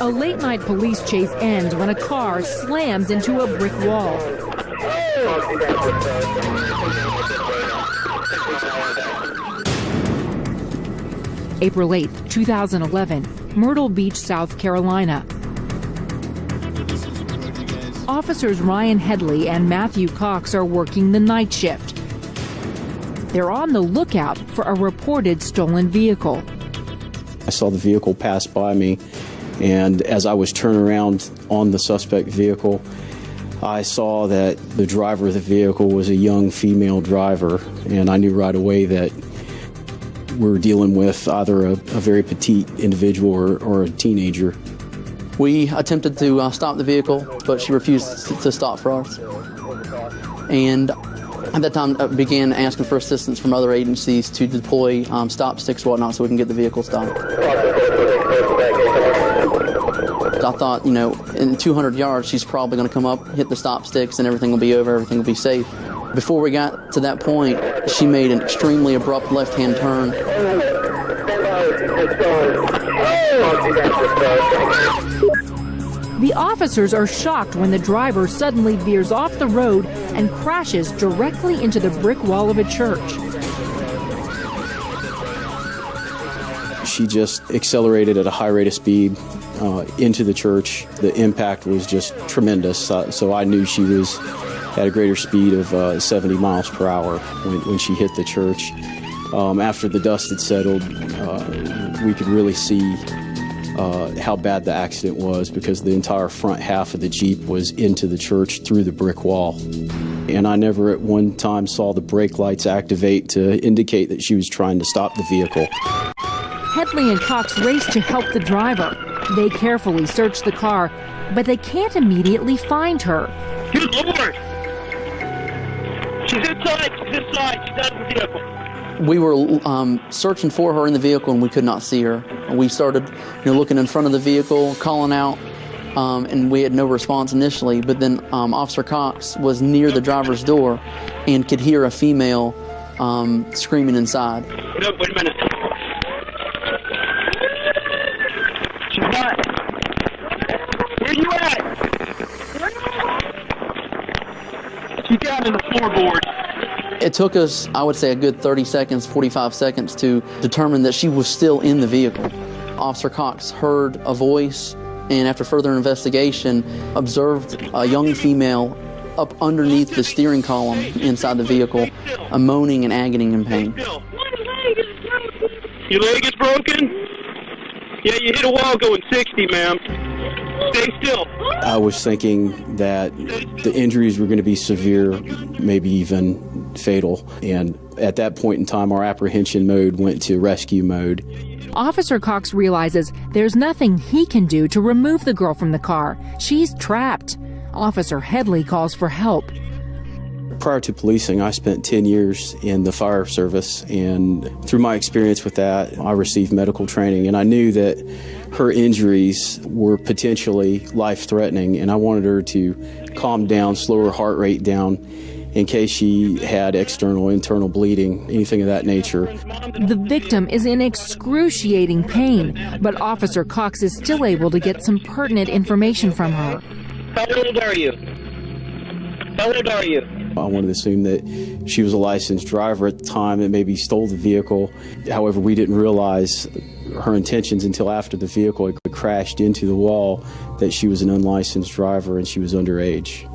A late-night police chase ends when a car slams into a brick wall. April 8, 2011, Myrtle Beach, South Carolina. Officers Ryan Headley and Matthew Cox are working the night shift. They're on the lookout for a reported stolen vehicle. I saw the vehicle pass by me, and as I was turning around on the suspect vehicle, I saw that the driver of the vehicle was a young female driver, and I knew right away that we were dealing with either a very petite individual or a teenager. We attempted to stop the vehicle, but she refused to stop for us. And at that time, I began asking for assistance from other agencies to deploy stop sticks and whatnot so we can get the vehicle stopped. I thought, you know, in 200 yards, she's probably going to come up, hit the stop sticks, and everything will be over, everything will be safe. Before we got to that point, she made an extremely abrupt left-hand turn. The officers are shocked when the driver suddenly veers off the road and crashes directly into the brick wall of a church. She just accelerated at a high rate of speed into the church. The impact was just tremendous, so I knew she had a greater speed of 70 miles per hour when she hit the church. After the dust had settled, we could really see how bad the accident was, because the entire front half of the Jeep was into the church through the brick wall. And I never at one time saw the brake lights activate to indicate that she was trying to stop the vehicle. Headley and Cox race to help the driver. They carefully search the car, but they can't immediately find her. Good Lord! She's inside, she's out of the vehicle. We were searching for her in the vehicle, and we could not see her. We started, looking in front of the vehicle, calling out, and we had no response initially. But then Officer Cox was near the driver's door and could hear a female screaming inside. No, wait a minute. She's not. Where you at? She's down in the floorboard. It took us, I would say, a good 30 seconds, 45 seconds to determine that she was still in the vehicle. Officer Cox heard a voice, and after further investigation, observed a young female up underneath the steering column inside the vehicle, moaning and agony in pain. Your leg is broken? Yeah, you hit a wall going 60, ma'am. Stay still. I was thinking that the injuries were going to be severe, maybe even fatal. And at that point in time, our apprehension mode went to rescue mode. Officer Cox realizes there's nothing he can do to remove the girl from the car. She's trapped. Officer Headley calls for help. Prior to policing, I spent 10 years in the fire service, and through my experience with that, I received medical training, and I knew that her injuries were potentially life-threatening, and I wanted her to calm down, slow her heart rate down in case she had external, internal bleeding, anything of that nature. The victim is in excruciating pain, but Officer Cox is still able to get some pertinent information from her. How old are you? How old are you? I wanted to assume that she was a licensed driver at the time and maybe stole the vehicle. However, we didn't realize her intentions until after the vehicle had crashed into the wall, that she was an unlicensed driver and she was underage.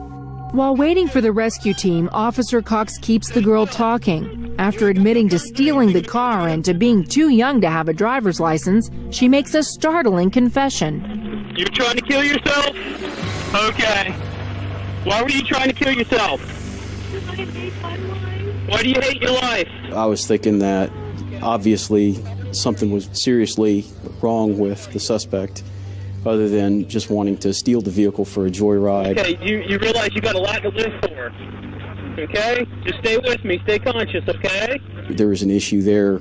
While waiting for the rescue team, Officer Cox keeps the girl talking. After admitting to stealing the car and to being too young to have a driver's license, she makes a startling confession. You're trying to kill yourself? Okay. Why were you trying to kill yourself? Why do you hate your life? I was thinking that obviously something was seriously wrong with the suspect, other than just wanting to steal the vehicle for a joyride. Okay, you realize you got a lot to live for. Okay? Just stay with me. Stay conscious, okay? There was an issue there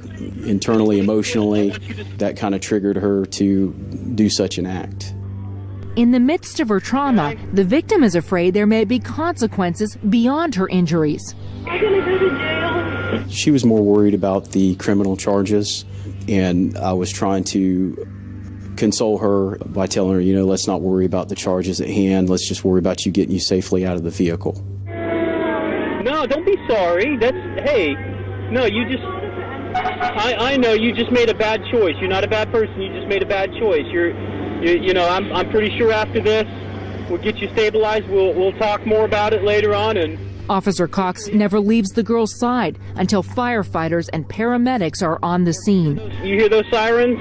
internally, emotionally, that kind of triggered her to do such an act. In the midst of her trauma, the victim is afraid there may be consequences beyond her injuries. I'm going to go to jail. She was more worried about the criminal charges, and I was trying to console her by telling her, you know, let's not worry about the charges at hand. Let's just worry about you getting you safely out of the vehicle. No, don't be sorry. Hey, no, you just, I know you just made a bad choice. You're not a bad person. You just made a bad choice. You know, I'm pretty sure after this, we'll get you stabilized. We'll talk more about it later on. And Officer Cox never leaves the girl's side until firefighters and paramedics are on the scene. you hear those sirens?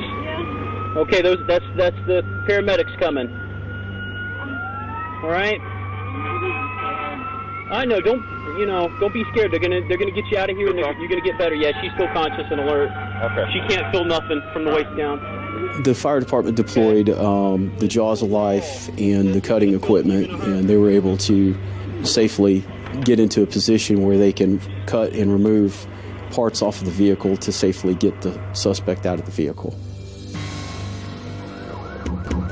Okay, that's the paramedics coming. All right. I know. Don't be scared. They're gonna get you out of here, and you're gonna get better. Yeah, she's still conscious and alert. Okay. She can't feel nothing from the waist down. The fire department deployed the Jaws of Life and the cutting equipment, and they were able to safely get into a position where they can cut and remove parts off of the vehicle to safely get the suspect out of the vehicle.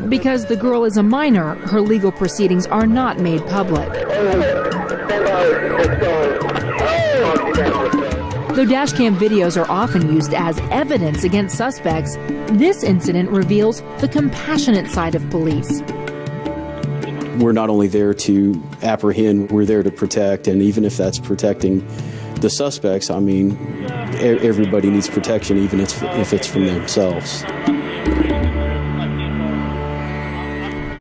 Because the girl is a minor, her legal proceedings are not made public. Though dashcam videos are often used as evidence against suspects, this incident reveals the compassionate side of police. We're not only there to apprehend, we're there to protect, and even if that's protecting the suspects, I mean, everybody needs protection, even if it's from themselves.